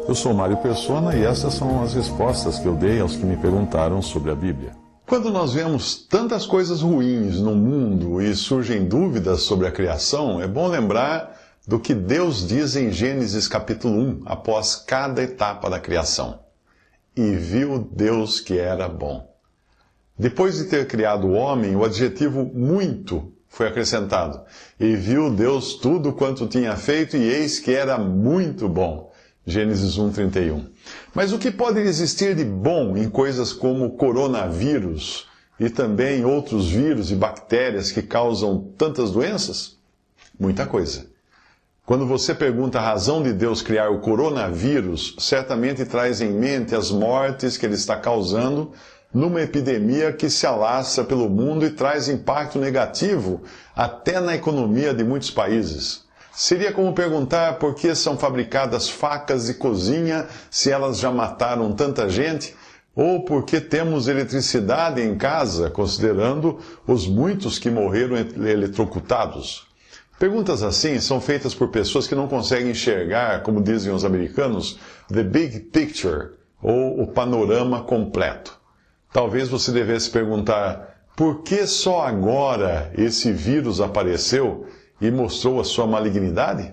Eu sou Mário Persona e essas são as respostas que eu dei aos que me perguntaram sobre a Bíblia. Quando nós vemos tantas coisas ruins no mundo e surgem dúvidas sobre a criação, é bom lembrar do que Deus diz em Gênesis capítulo 1, após cada etapa da criação. E viu Deus que era bom. Depois de ter criado o homem, o adjetivo muito foi acrescentado. E viu Deus tudo quanto tinha feito, e eis que era muito bom. Gênesis 1:31. Mas o que pode existir de bom em coisas como o coronavírus e também outros vírus e bactérias que causam tantas doenças? Muita coisa. Quando você pergunta a razão de Deus criar o coronavírus, certamente traz em mente as mortes que ele está causando numa epidemia que se alastra pelo mundo e traz impacto negativo até na economia de muitos países. Seria como perguntar por que são fabricadas facas de cozinha se elas já mataram tanta gente, ou por que temos eletricidade em casa, considerando os muitos que morreram eletrocutados. Perguntas assim são feitas por pessoas que não conseguem enxergar, como dizem os americanos, the big picture, ou o panorama completo. Talvez você devesse perguntar, por que só agora esse vírus apareceu e mostrou a sua malignidade?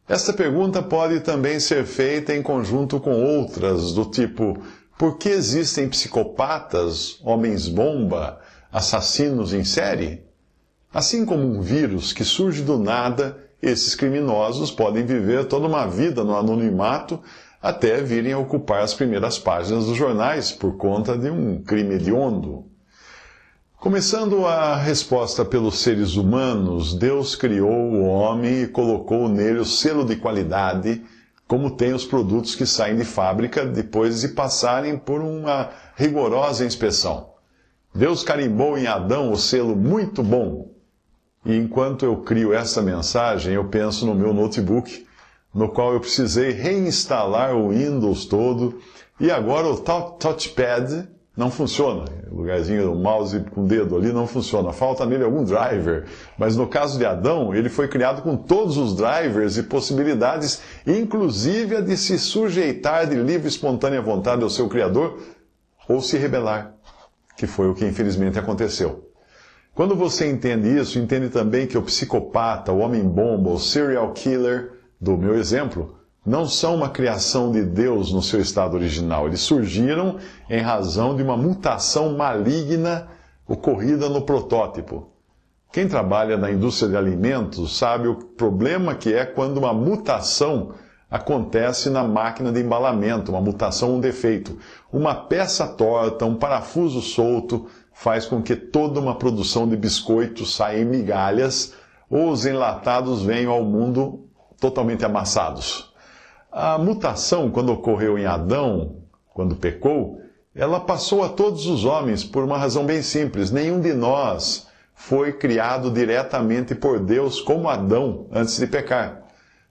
Esta pergunta pode também ser feita em conjunto com outras, do tipo, por que existem psicopatas, homens-bomba, assassinos em série? Assim como um vírus que surge do nada, esses criminosos podem viver toda uma vida no anonimato até virem a ocupar as primeiras páginas dos jornais por conta de um crime hediondo. Começando a resposta pelos seres humanos, Deus criou o homem e colocou nele o selo de qualidade, como tem os produtos que saem de fábrica depois de passarem por uma rigorosa inspeção. Deus carimbou em Adão o selo muito bom. E enquanto eu crio essa mensagem, eu penso no meu notebook, no qual eu precisei reinstalar o Windows todo, e agora o touchpad não funciona. O lugarzinho do mouse com o dedo ali não funciona. Falta nele algum driver. Mas no caso de Adão, ele foi criado com todos os drivers e possibilidades, inclusive a de se sujeitar de livre e espontânea vontade ao seu Criador, ou se rebelar, que foi o que infelizmente aconteceu. Quando você entende isso, entende também que o psicopata, o homem-bomba, o serial killer, do meu exemplo, não são uma criação de Deus no seu estado original. Eles surgiram em razão de uma mutação maligna ocorrida no protótipo. Quem trabalha na indústria de alimentos sabe o problema que é quando uma mutação acontece na máquina de embalamento, uma mutação, um defeito. Uma peça torta, um parafuso solto, faz com que toda uma produção de biscoitos saia em migalhas, ou os enlatados venham ao mundo totalmente amassados. A mutação, quando ocorreu em Adão, quando pecou, ela passou a todos os homens por uma razão bem simples. Nenhum de nós foi criado diretamente por Deus como Adão antes de pecar.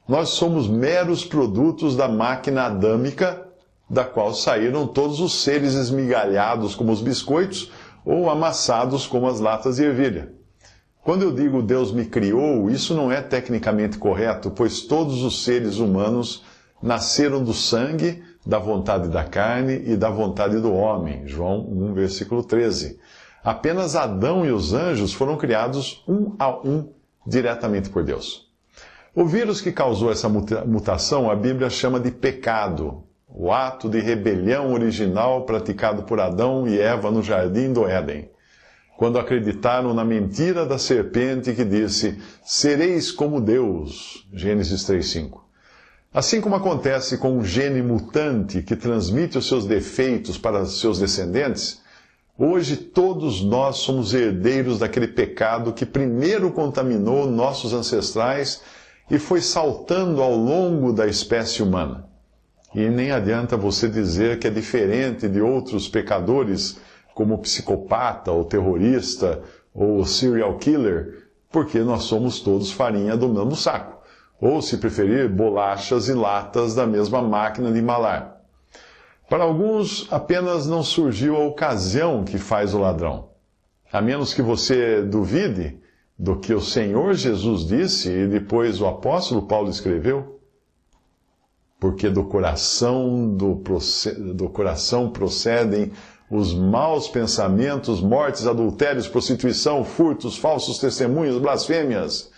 Nós somos meros produtos da máquina adâmica, da qual saíram todos os seres esmigalhados como os biscoitos ou amassados como as latas de ervilha. Quando eu digo Deus me criou, isso não é tecnicamente correto, pois todos os seres humanos nasceram do sangue, da vontade da carne e da vontade do homem. João 1, versículo 13. Apenas Adão e os anjos foram criados um a um diretamente por Deus. O vírus que causou essa mutação, a Bíblia chama de pecado, o ato de rebelião original praticado por Adão e Eva no jardim do Éden, quando acreditaram na mentira da serpente que disse, sereis como Deus, Gênesis 3:5. Assim como acontece com um gene mutante que transmite os seus defeitos para seus descendentes, hoje todos nós somos herdeiros daquele pecado que primeiro contaminou nossos ancestrais e foi saltando ao longo da espécie humana. E nem adianta você dizer que é diferente de outros pecadores, como o psicopata, ou terrorista, ou o serial killer, porque nós somos todos farinha do mesmo saco. Ou, se preferir, bolachas e latas da mesma máquina de embalar. Para alguns, apenas não surgiu a ocasião que faz o ladrão. A menos que você duvide do que o Senhor Jesus disse e depois o apóstolo Paulo escreveu. porque do coração procedem os maus pensamentos, mortes, adultérios, prostituição, furtos, falsos testemunhos, blasfêmias.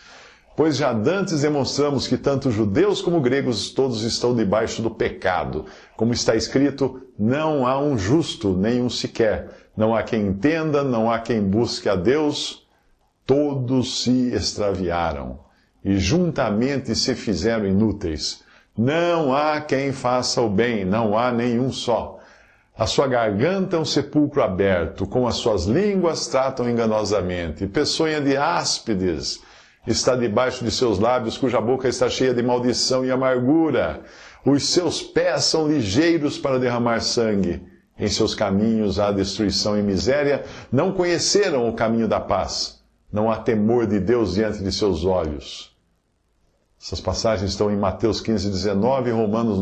Pois já dantes demonstramos que tanto judeus como gregos todos estão debaixo do pecado. Como está escrito, não há um justo, nem um sequer. Não há quem entenda, não há quem busque a Deus. Todos se extraviaram e juntamente se fizeram inúteis. Não há quem faça o bem, não há nenhum só. A sua garganta é um sepulcro aberto, com as suas línguas tratam enganosamente. Peçonha de áspides está debaixo de seus lábios, cuja boca está cheia de maldição e amargura. Os seus pés são ligeiros para derramar sangue. Em seus caminhos há destruição e miséria. Não conheceram o caminho da paz. Não há temor de Deus diante de seus olhos. Essas passagens estão em Mateus 15, 19, Romanos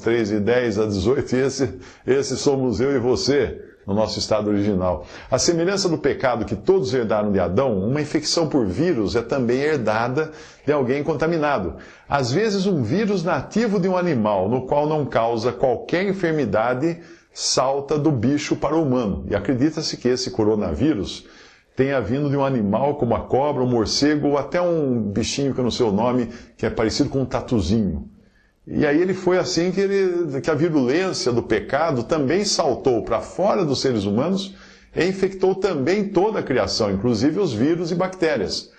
13, 10 a 18, e esse somos eu e você, no nosso estado original. A semelhança do pecado que todos herdaram de Adão, uma infecção por vírus é também herdada de alguém contaminado. Às vezes um vírus nativo de um animal, no qual não causa qualquer enfermidade, salta do bicho para o humano. E acredita-se que esse coronavírus tenha vindo de um animal como a cobra, o morcego, ou até um bichinho que eu não sei o nome, que é parecido com um tatuzinho. E aí ele foi assim que a virulência do pecado também saltou para fora dos seres humanos e infectou também toda a criação, inclusive os vírus e bactérias.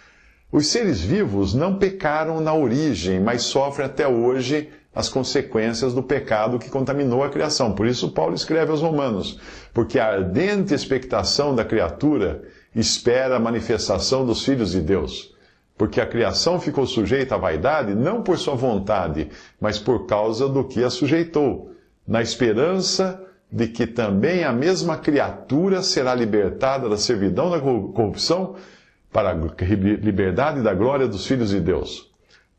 Os seres vivos não pecaram na origem, mas sofrem até hoje as consequências do pecado que contaminou a criação. Por isso Paulo escreve aos Romanos, porque a ardente expectação da criatura espera a manifestação dos filhos de Deus. Porque a criação ficou sujeita à vaidade, não por sua vontade, mas por causa do que a sujeitou, na esperança de que também a mesma criatura será libertada da servidão da corrupção para a liberdade da glória dos filhos de Deus.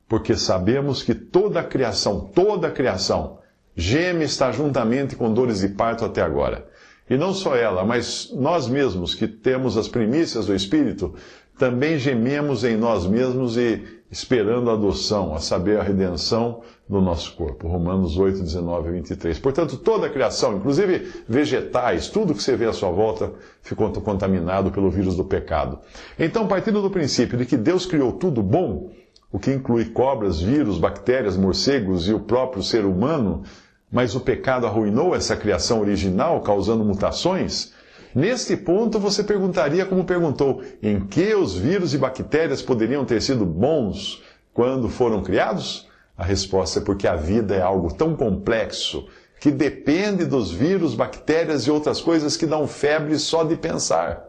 Porque sabemos que toda a criação, geme e está juntamente com dores de parto até agora. E não só ela, mas nós mesmos, que temos as primícias do Espírito, também gememos em nós mesmos e esperando a adoção, a saber, a redenção do nosso corpo. Romanos 8, 19 e 23. Portanto, toda a criação, inclusive vegetais, tudo que você vê à sua volta, ficou contaminado pelo vírus do pecado. Então, partindo do princípio de que Deus criou tudo bom, o que inclui cobras, vírus, bactérias, morcegos e o próprio ser humano, mas o pecado arruinou essa criação original, causando mutações? Neste ponto, você perguntaria como perguntou, em que os vírus e bactérias poderiam ter sido bons quando foram criados? A resposta é porque a vida é algo tão complexo que depende dos vírus, bactérias e outras coisas que dão febre só de pensar.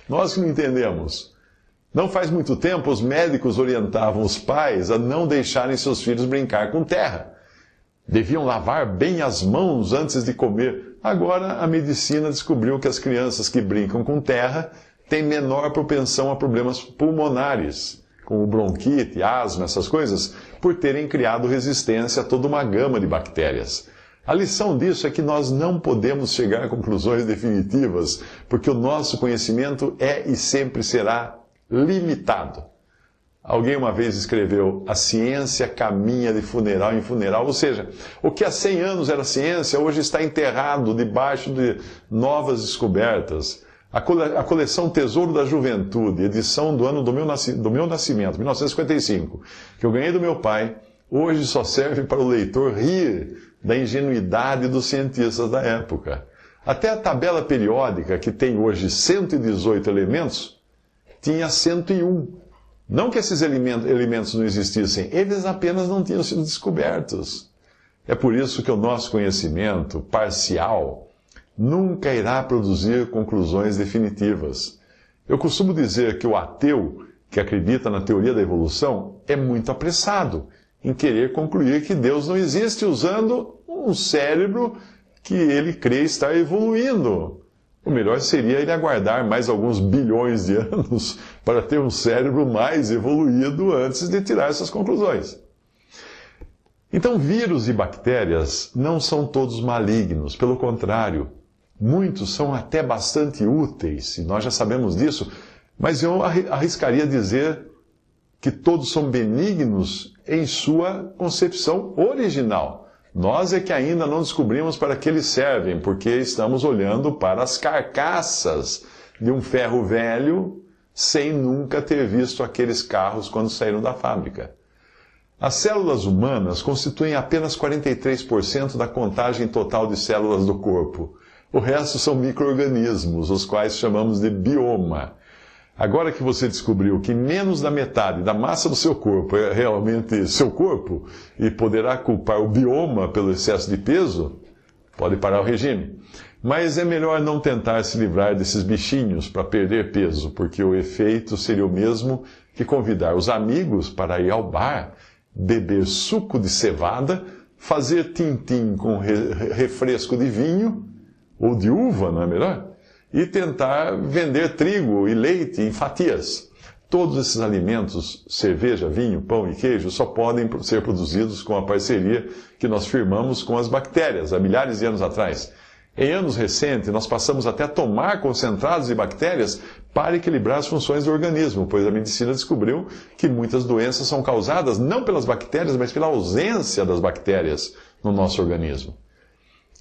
Nós que não entendemos. Não faz muito tempo, os médicos orientavam os pais a não deixarem seus filhos brincar com terra. Deviam lavar bem as mãos antes de comer. Agora, a medicina descobriu que as crianças que brincam com terra têm menor propensão a problemas pulmonares, como bronquite, asma, essas coisas, por terem criado resistência a toda uma gama de bactérias. A lição disso é que nós não podemos chegar a conclusões definitivas, porque o nosso conhecimento é e sempre será limitado. Alguém uma vez escreveu, a ciência caminha de funeral em funeral, ou seja, o que há 100 anos era ciência, hoje está enterrado debaixo de novas descobertas. A coleção Tesouro da Juventude, edição do ano do meu nascimento, 1955, que eu ganhei do meu pai, hoje só serve para o leitor rir da ingenuidade dos cientistas da época. Até a tabela periódica, que tem hoje 118 elementos, tinha 101. Não que esses elementos não existissem, eles apenas não tinham sido descobertos. É por isso que o nosso conhecimento parcial nunca irá produzir conclusões definitivas. Eu costumo dizer que o ateu, que acredita na teoria da evolução, é muito apressado em querer concluir que Deus não existe usando um cérebro que ele crê estar evoluindo. O melhor seria ele aguardar mais alguns bilhões de anos para ter um cérebro mais evoluído antes de tirar essas conclusões. Então, vírus e bactérias não são todos malignos, pelo contrário, muitos são até bastante úteis, e nós já sabemos disso, mas eu arriscaria dizer que todos são benignos em sua concepção original. Nós é que ainda não descobrimos para que eles servem, porque estamos olhando para as carcaças de um ferro velho sem nunca ter visto aqueles carros quando saíram da fábrica. As células humanas constituem apenas 43% da contagem total de células do corpo. O resto são micro-organismos, os quais chamamos de bioma. Agora que você descobriu que menos da metade da massa do seu corpo é realmente seu corpo e poderá culpar o bioma pelo excesso de peso, pode parar o regime. Mas é melhor não tentar se livrar desses bichinhos para perder peso, porque o efeito seria o mesmo que convidar os amigos para ir ao bar, beber suco de cevada, fazer tim-tim com refresco de vinho, ou de uva, não é melhor? E tentar vender trigo e leite em fatias. Todos esses alimentos, cerveja, vinho, pão e queijo, só podem ser produzidos com a parceria que nós firmamos com as bactérias há milhares de anos atrás. Em anos recentes, nós passamos até a tomar concentrados de bactérias para equilibrar as funções do organismo, pois a medicina descobriu que muitas doenças são causadas não pelas bactérias, mas pela ausência das bactérias no nosso organismo.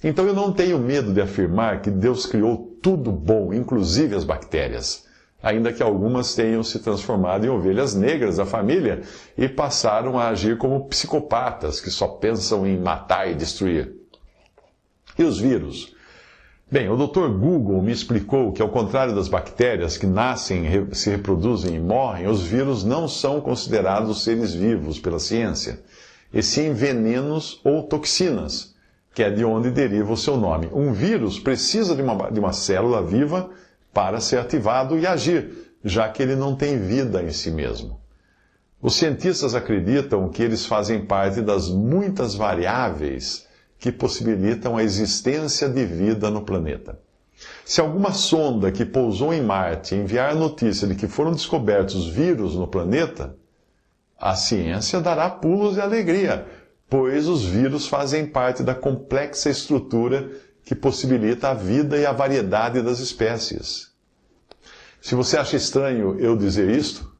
Então eu não tenho medo de afirmar que Deus criou tudo bom, inclusive as bactérias, ainda que algumas tenham se transformado em ovelhas negras da família e passaram a agir como psicopatas que só pensam em matar e destruir. E os vírus? Bem, o Dr. Google me explicou que, ao contrário das bactérias que nascem, se reproduzem e morrem, os vírus não são considerados seres vivos pela ciência, e sim venenos ou toxinas, que é de onde deriva o seu nome. Um vírus precisa de uma célula viva para ser ativado e agir, já que ele não tem vida em si mesmo. Os cientistas acreditam que eles fazem parte das muitas variáveis que possibilitam a existência de vida no planeta. Se alguma sonda que pousou em Marte enviar a notícia de que foram descobertos vírus no planeta, a ciência dará pulos de alegria, pois os vírus fazem parte da complexa estrutura que possibilita a vida e a variedade das espécies. Se você acha estranho eu dizer isto,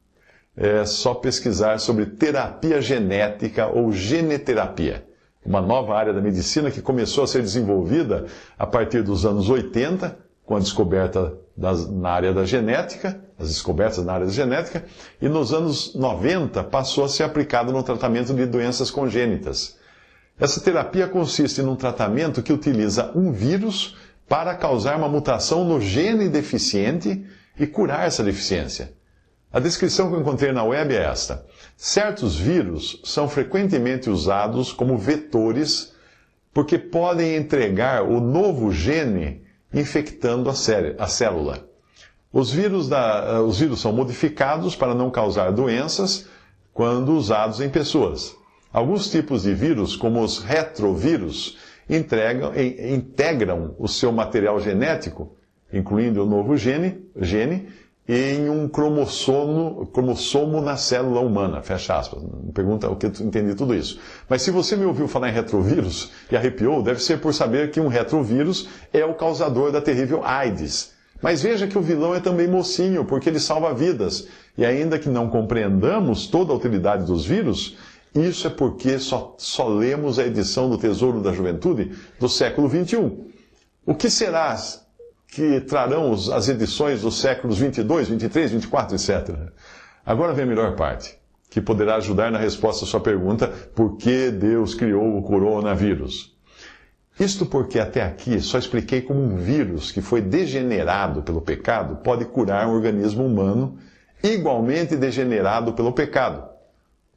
é só pesquisar sobre terapia genética ou geneterapia, uma nova área da medicina que começou a ser desenvolvida a partir dos anos 80, com a descoberta na área da genética, as descobertas na área da genética, e nos anos 90 passou a ser aplicada no tratamento de doenças congênitas. Essa terapia consiste num tratamento que utiliza um vírus para causar uma mutação no gene deficiente e curar essa deficiência. A descrição que eu encontrei na web é esta: certos vírus são frequentemente usados como vetores porque podem entregar o novo gene infectando a célula. Os vírus são modificados para não causar doenças quando usados em pessoas. Alguns tipos de vírus, como os retrovírus, integram o seu material genético, incluindo o novo gene, em um cromossomo na célula humana, fecha aspas. Não pergunta o que eu entendi tudo isso. Mas se você me ouviu falar em retrovírus e arrepiou, deve ser por saber que um retrovírus é o causador da terrível AIDS. Mas veja que o vilão é também mocinho, porque ele salva vidas. E ainda que não compreendamos toda a utilidade dos vírus, isso é porque só lemos a edição do Tesouro da Juventude do século XXI. O que será que trarão as edições dos séculos 22, 23, 24, etc. Agora vem a melhor parte, que poderá ajudar na resposta à sua pergunta: por que Deus criou o coronavírus? Isto porque até aqui só expliquei como um vírus que foi degenerado pelo pecado pode curar um organismo humano igualmente degenerado pelo pecado,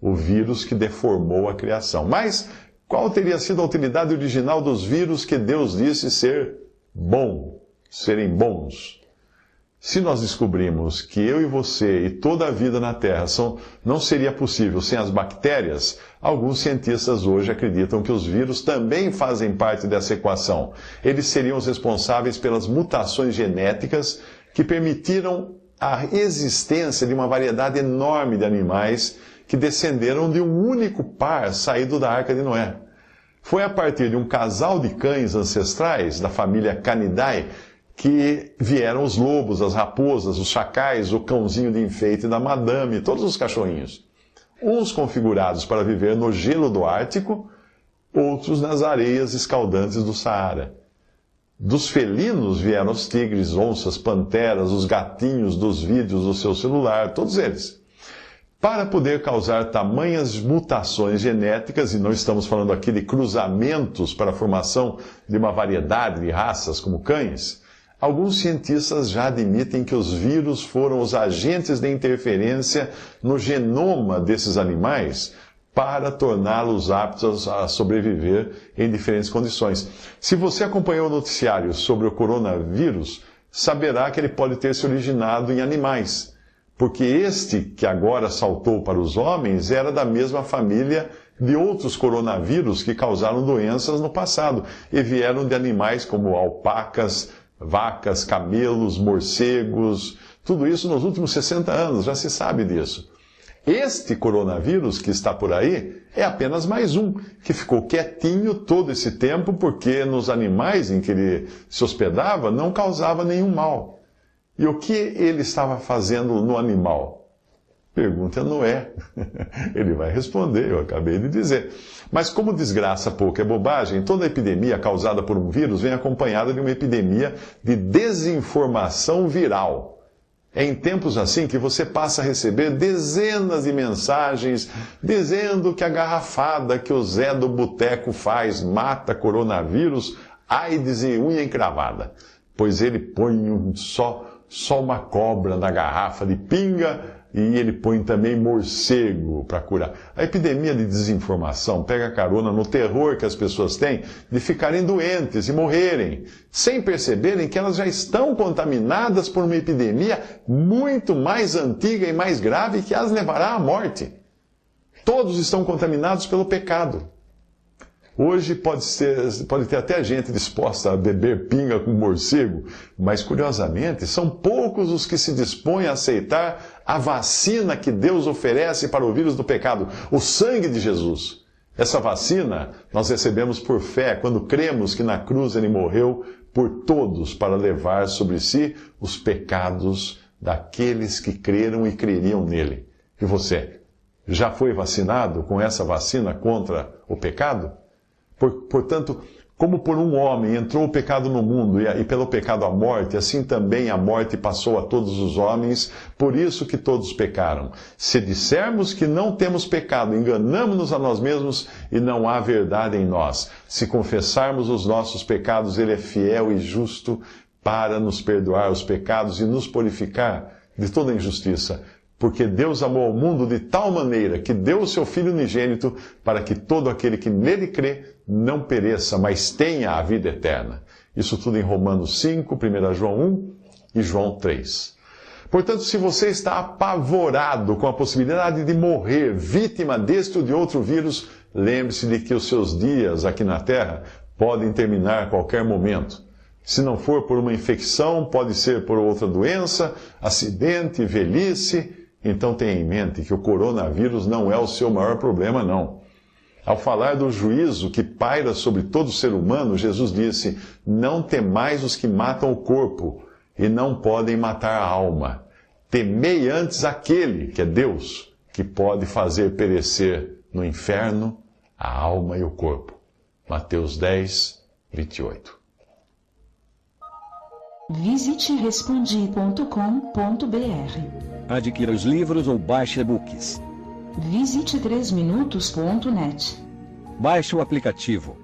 o vírus que deformou a criação. Mas qual teria sido a utilidade original dos vírus que Deus disse serem bons? Se nós descobrimos que eu e você e toda a vida na Terra não seria possível sem as bactérias, alguns cientistas hoje acreditam que os vírus também fazem parte dessa equação. Eles seriam os responsáveis pelas mutações genéticas que permitiram a existência de uma variedade enorme de animais que descenderam de um único par saído da Arca de Noé. Foi a partir de um casal de cães ancestrais da família Canidae que vieram os lobos, as raposas, os chacais, o cãozinho de enfeite da madame, todos os cachorrinhos. Uns configurados para viver no gelo do Ártico outros nas areias escaldantes do Saara. Dos felinos vieram os tigres, onças, panteras, os gatinhos dos vídeos do seu celular, todos eles. Para poder causar tamanhas mutações genéticas, e não estamos falando aqui de cruzamentos para a formação de uma variedade de raças como cães, alguns cientistas já admitem que os vírus foram os agentes de interferência no genoma desses animais para torná-los aptos a sobreviver em diferentes condições. Se você acompanhou o noticiário sobre o coronavírus, saberá que ele pode ter se originado em animais, porque este que agora saltou para os homens era da mesma família de outros coronavírus que causaram doenças no passado e vieram de animais como alpacas, vacas, camelos, morcegos, tudo isso nos últimos 60 anos, já se sabe disso. Este coronavírus que está por aí é apenas mais um, que ficou quietinho todo esse tempo porque nos animais em que ele se hospedava não causava nenhum mal. E o que ele estava fazendo no animal? Pergunte a Noé. Ele vai responder, eu acabei de dizer. Mas como desgraça pouco é bobagem, toda epidemia causada por um vírus vem acompanhada de uma epidemia de desinformação viral. É em tempos assim que você passa a receber dezenas de mensagens dizendo que a garrafada que o Zé do Boteco faz mata coronavírus, AIDS e unha encravada. Pois ele põe só uma cobra na garrafa de pinga e ele põe também morcego para curar. A epidemia de desinformação pega carona no terror que as pessoas têm de ficarem doentes e morrerem, sem perceberem que elas já estão contaminadas por uma epidemia muito mais antiga e mais grave que as levará à morte. Todos estão contaminados pelo pecado. Hoje pode ter até gente disposta a beber pinga com morcego, mas curiosamente são poucos os que se dispõem a aceitar a vacina que Deus oferece para o vírus do pecado, o sangue de Jesus. Essa vacina nós recebemos por fé, quando cremos que na cruz ele morreu por todos para levar sobre si os pecados daqueles que creram e creriam nele. E você, já foi vacinado com essa vacina contra o pecado? Portanto, como por um homem entrou o pecado no mundo e pelo pecado a morte, assim também a morte passou a todos os homens, por isso que todos pecaram. Se dissermos que não temos pecado, enganamo-nos a nós mesmos e não há verdade em nós. Se confessarmos os nossos pecados, ele é fiel e justo para nos perdoar os pecados e nos purificar de toda injustiça. Porque Deus amou o mundo de tal maneira que deu o seu Filho unigênito para que todo aquele que nele crê não pereça, mas tenha a vida eterna. Isso tudo em Romanos 5, 1 João 1 e João 3. Portanto, se você está apavorado com a possibilidade de morrer vítima deste ou de outro vírus, lembre-se de que os seus dias aqui na Terra podem terminar a qualquer momento. Se não for por uma infecção, pode ser por outra doença, acidente, velhice. Então tenha em mente que o coronavírus não é o seu maior problema, não. Ao falar do juízo que paira sobre todo ser humano, Jesus disse: não temais os que matam o corpo e não podem matar a alma. Temei antes aquele, que é Deus, que pode fazer perecer no inferno a alma e o corpo. Mateus 10, 28. Visite respondi.com.br. Adquira os livros ou baixe e-books. Visite 3minutos.net. Baixe o aplicativo.